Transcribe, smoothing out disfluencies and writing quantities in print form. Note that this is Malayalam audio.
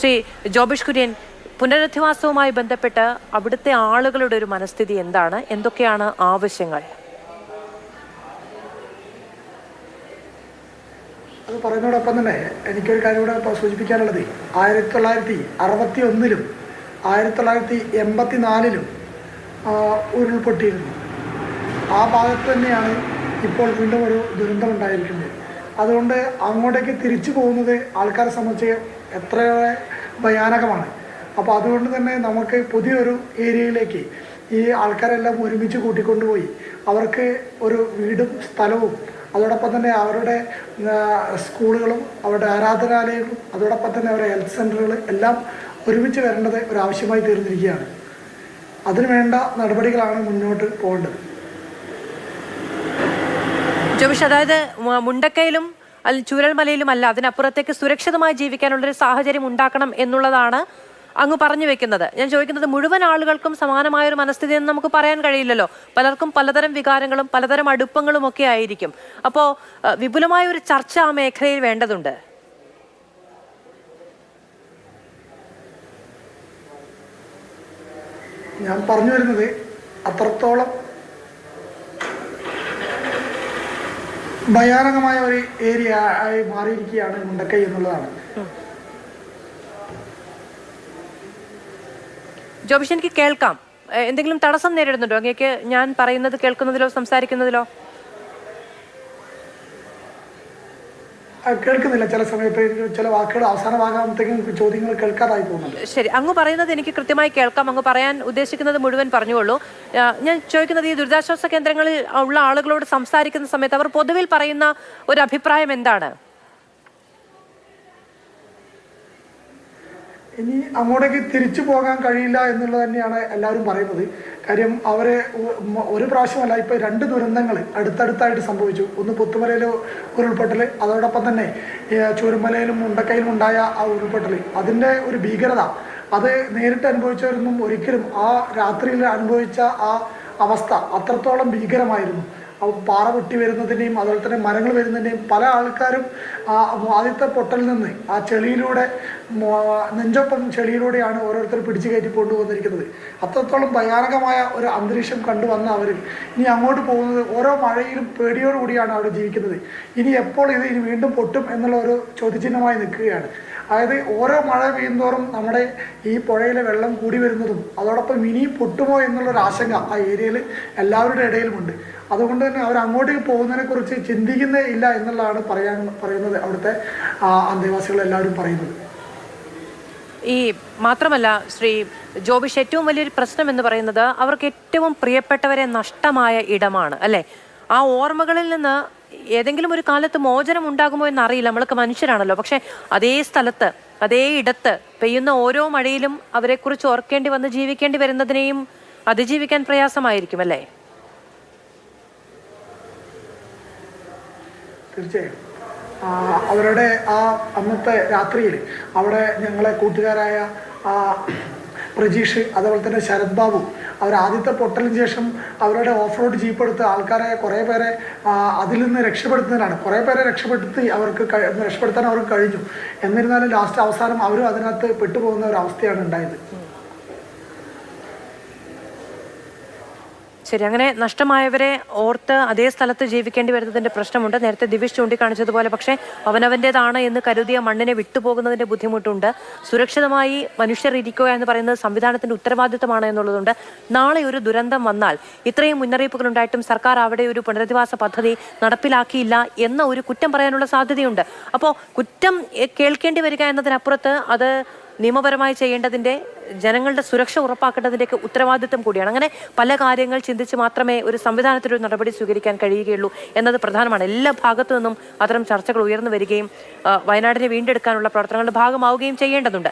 ശ്രീ ജോബിഷ് കുര്യൻ, പുനരധിവാസവുമായി ബന്ധപ്പെട്ട് അവിടുത്തെ ആളുകളുടെ ഒരു മനസ്ഥിതി എന്താണ്? എന്തൊക്കെയാണ് ആവശ്യങ്ങൾ? അത് പറയുന്നതോടൊപ്പം തന്നെ എനിക്കൊരു കാര്യം കൂടെ സൂചിപ്പിക്കാനുള്ളത്, 1961-ലും 1984-ലും ഉരുൾപൊട്ടിയിരുന്നു. ആ ഭാഗത്ത് തന്നെയാണ് ഇപ്പോൾ വീണ്ടും ഒരു ദുരന്തം ഉണ്ടായിരിക്കുന്നത്. അതുകൊണ്ട് അങ്ങോട്ടേക്ക് തിരിച്ചു പോകുന്നത് ആൾക്കാരെ സംബന്ധിച്ച് എത്രയേറെ ഭയാനകമാണ്. അപ്പോൾ അതുകൊണ്ട് തന്നെ നമുക്ക് പുതിയൊരു ഏരിയയിലേക്ക് ഈ ആൾക്കാരെല്ലാം ഒരുമിച്ച് കൂട്ടിക്കൊണ്ടുപോയി അവർക്ക് ഒരു വീടും സ്ഥലവും അതോടൊപ്പം തന്നെ അവരുടെ സ്കൂളുകളും അവരുടെ ആരാധനാലയങ്ങളും അതോടൊപ്പം തന്നെ അവരുടെ ഹെൽത്ത് സെൻ്ററുകൾ എല്ലാം ഒരുമിച്ച് വരേണ്ടത് ഒരാവശ്യമായി തീർന്നിരിക്കുകയാണ്. അതിനുവേണ്ട നടപടികളാണ് മുന്നോട്ട് പോകേണ്ടത്. ജോബിഷ്, അതായത് മുണ്ടക്കയിലും ചൂരൽമലയിലും അല്ല, അതിനപ്പുറത്തേക്ക് സുരക്ഷിതമായി ജീവിക്കാനുള്ളൊരു സാഹചര്യം ഉണ്ടാക്കണം എന്നുള്ളതാണ് അങ്ങ് പറഞ്ഞു വെക്കുന്നത്. ഞാൻ ചോദിക്കുന്നത്, മുഴുവൻ ആളുകൾക്കും സമാനമായൊരു മനസ്ഥിതി എന്ന് നമുക്ക് പറയാൻ കഴിയില്ലല്ലോ. പലർക്കും പലതരം വികാരങ്ങളും പലതരം അടുപ്പങ്ങളും ഒക്കെ ആയിരിക്കും. അപ്പോൾ വിപുലമായ ഒരു ചർച്ച ആ മേഖലയിൽ വേണ്ടതുണ്ട്. ഞാൻ പറഞ്ഞു വരുന്നത്, അത്രത്തോളം ഭയാനകമായ ഒരു ഏരിയ ആയി മാറിയിരിക്കുകയാണ് മുണ്ടക്കൈ എന്നുള്ളതാണ്. ജോബിഷ്, എനിക്ക് കേൾക്കാം. എന്തെങ്കിലും തടസ്സം നേരിടുന്നുണ്ടോ അങ്ങേക്ക് ഞാൻ പറയുന്നത് കേൾക്കുന്നതിലോ സംസാരിക്കുന്നതിലോ? കേൾക്കുന്നില്ല. ചില സമയത്ത് ചില വാക്കുകൾ അവസാന ഭാഗത്തേക്കും ചോദ്യങ്ങൾ കേൾക്കാതായി പോകുന്നുണ്ട്. ശരി, അങ്ങ് പറയുന്നത് എനിക്ക് കൃത്യമായി കേൾക്കാം. അങ്ങ് പറയാൻ ഉദ്ദേശിക്കുന്നത് മുഴുവൻ പറഞ്ഞുകൊള്ളൂ. ഞാൻ ചോദിക്കുന്നത്, ഈ ദുരിതാശ്വാസ കേന്ദ്രങ്ങളിൽ ഉള്ള ആളുകളോട് സംസാരിക്കുന്ന സമയത്ത് അവർ പൊതുവിൽ പറയുന്ന ഒരു അഭിപ്രായം എന്താണ്? ഇനി അങ്ങോട്ടേക്ക് തിരിച്ചു പോകാൻ കഴിയില്ല എന്നുള്ളത് തന്നെയാണ് എല്ലാവരും പറയുന്നത്. കാര്യം അവരെ ഒരു പ്രാവശ്യമല്ല, ഇപ്പോൾ 2 ദുരന്തങ്ങൾ അടുത്തടുത്തായിട്ട് സംഭവിച്ചു. ഒന്ന് പുത്തുമലയിലെ ഉരുൾപൊട്ടൽ, അതോടൊപ്പം തന്നെ ചൂരൽമലയിലും മുണ്ടക്കയിലും ഉണ്ടായ ആ ഉരുൾപൊട്ടൽ. അതിൻ്റെ ഒരു ഭീകരത അത് നേരിട്ട് അനുഭവിച്ചവരൊന്നും ഒരിക്കലും ആ രാത്രിയിൽ അനുഭവിച്ച ആ അവസ്ഥ അത്രത്തോളം ഭീകരമായിരുന്നു. പാറ പൊട്ടി വരുന്നതിൻ്റെയും അതുപോലെ തന്നെ മരങ്ങൾ വരുന്നതിൻ്റെയും പല ആൾക്കാരും ആദ്യത്തെ പൊട്ടലിൽ നിന്ന് ആ ചെളിയിലൂടെ നെഞ്ചൊപ്പം ചെളിയിലൂടെയാണ് ഓരോരുത്തർ പിടിച്ചു കയറ്റി കൊണ്ടുവന്നിരിക്കുന്നത്. അത്രത്തോളം ഭയാനകമായ ഒരു അന്തരീക്ഷം കണ്ടുവന്ന അവർ ഇനി അങ്ങോട്ട് പോകുന്നത് ഓരോ മഴയിലും പേടിയോടുകൂടിയാണ് അവിടെ ജീവിക്കുന്നത്. ഇനി എപ്പോൾ ഇനി വീണ്ടും പൊട്ടും എന്നുള്ള ഒരു ചോദ്യചിഹ്നമായി നിൽക്കുകയാണ്. അതായത് ഓരോ മഴ പെയ്യുന്തോറും നമ്മുടെ ഈ പുഴയിലെ വെള്ളം കൂടി വരുന്നതും അതോടൊപ്പം ഇനി പൊട്ടുമോ എന്നുള്ളൊരു ആശങ്ക ആ ഏരിയയിൽ എല്ലാവരുടെ ഇടയിലുമുണ്ട്. അതുകൊണ്ട് തന്നെ അവർ അങ്ങോട്ടേക്ക് പോകുന്നതിനെ കുറിച്ച് ചിന്തിക്കുന്നേ ഇല്ല എന്നുള്ളതാണ് പറയുന്നത് അവിടുത്തെ അന്തേവാസികളെല്ലാവരും പറയുന്നത്. ഈ മാത്രമല്ല ശ്രീ ജോബിഷ്, ഏറ്റവും വലിയൊരു പ്രശ്നം എന്ന് പറയുന്നത് അവർക്ക് ഏറ്റവും പ്രിയപ്പെട്ടവരെ നഷ്ടമായ ഇടമാണ് അല്ലേ? ആ ഓർമ്മകളിൽ നിന്ന് ഏതെങ്കിലും ഒരു കാലത്ത് മോചനം ഉണ്ടാകുമോ എന്നറിയില്ല, നമ്മളൊക്കെ മനുഷ്യരാണല്ലോ. പക്ഷെ അതേ സ്ഥലത്ത് അതേ ഇടത്ത് പെയ്യുന്ന ഓരോ മഴയിലും അവരെക്കുറിച്ച് ഓർക്കേണ്ടി വന്ന് ജീവിക്കേണ്ടി വരുന്നതിനെയും അതിജീവിക്കാൻ പ്രയാസമായിരിക്കും അല്ലേ? തീർച്ചയായും അവരുടെ ആ അന്നത്തെ രാത്രിയിൽ അവിടെ ഞങ്ങളെ കൂട്ടുകാരായ പ്രജീഷ് അതുപോലെ തന്നെ ശരത് ബാബു അവർ ആദ്യത്തെ പൊട്ടലിന് ശേഷം അവരുടെ ഓഫ് റോഡ് ജീപ്പ് എടുത്ത് ആൾക്കാരെ കുറേ പേരെ അതിൽ നിന്ന് രക്ഷപ്പെടുത്തുന്നതിനാണ്. കുറേ പേരെ രക്ഷപ്പെടുത്താൻ അവർക്ക് കഴിഞ്ഞു. എന്നിരുന്നാലും ലാസ്റ്റ് അവസാനം അവരും അതിനകത്ത് പെട്ടുപോകുന്ന ഒരു അവസ്ഥയാണ് ഉണ്ടായത്. ശരി, അങ്ങനെ നഷ്ടമായവരെ ഓർത്ത് അതേ സ്ഥലത്ത് ജീവിക്കേണ്ടി വരുന്നതിന്റെ പ്രശ്നമുണ്ട്. നേരത്തെ ദിവിഷ് ചൂണ്ടിക്കാണിച്ചതുപോലെ പക്ഷേ അവനവൻ്റെതാണ് എന്ന് കരുതിയ മണ്ണിനെ വിട്ടുപോകുന്നതിന്റെ ബുദ്ധിമുട്ടുണ്ട്. സുരക്ഷിതമായി മനുഷ്യർ ഇരിക്കുക എന്ന് പറയുന്നത് സംവിധാനത്തിന്റെ ഉത്തരവാദിത്തമാണ് എന്നുള്ളതുണ്ട്. നാളെ ഒരു ദുരന്തം വന്നാൽ ഇത്രയും മുന്നറിയിപ്പുകൾ ഉണ്ടായിട്ടും സർക്കാർ അവിടെ ഒരു പുനരധിവാസ പദ്ധതി നടപ്പിലാക്കിയില്ല എന്ന ഒരു കുറ്റം പറയാനുള്ള സാധ്യതയുണ്ട്. അപ്പോൾ കുറ്റം കേൾക്കേണ്ടി വരിക എന്നതിനപ്പുറത്ത് അത് നിയമപരമായി ചെയ്യേണ്ടതിൻ്റെ, ജനങ്ങളുടെ സുരക്ഷ ഉറപ്പാക്കേണ്ടതിൻ്റെയൊക്കെ ഉത്തരവാദിത്വം കൂടിയാണ്. അങ്ങനെ പല കാര്യങ്ങൾ ചിന്തിച്ച് മാത്രമേ ഒരു സംവിധാനത്തിലൊരു നടപടി സ്വീകരിക്കാൻ കഴിയുകയുള്ളൂ എന്നത് പ്രധാനമാണ്. എല്ലാ ഭാഗത്തു നിന്നും അത്തരം ചർച്ചകൾ ഉയർന്നു വരികയും വയനാടിനെ വീണ്ടെടുക്കാനുള്ള പ്രവർത്തനങ്ങളുടെ ഭാഗമാവുകയും ചെയ്യേണ്ടതുണ്ട്.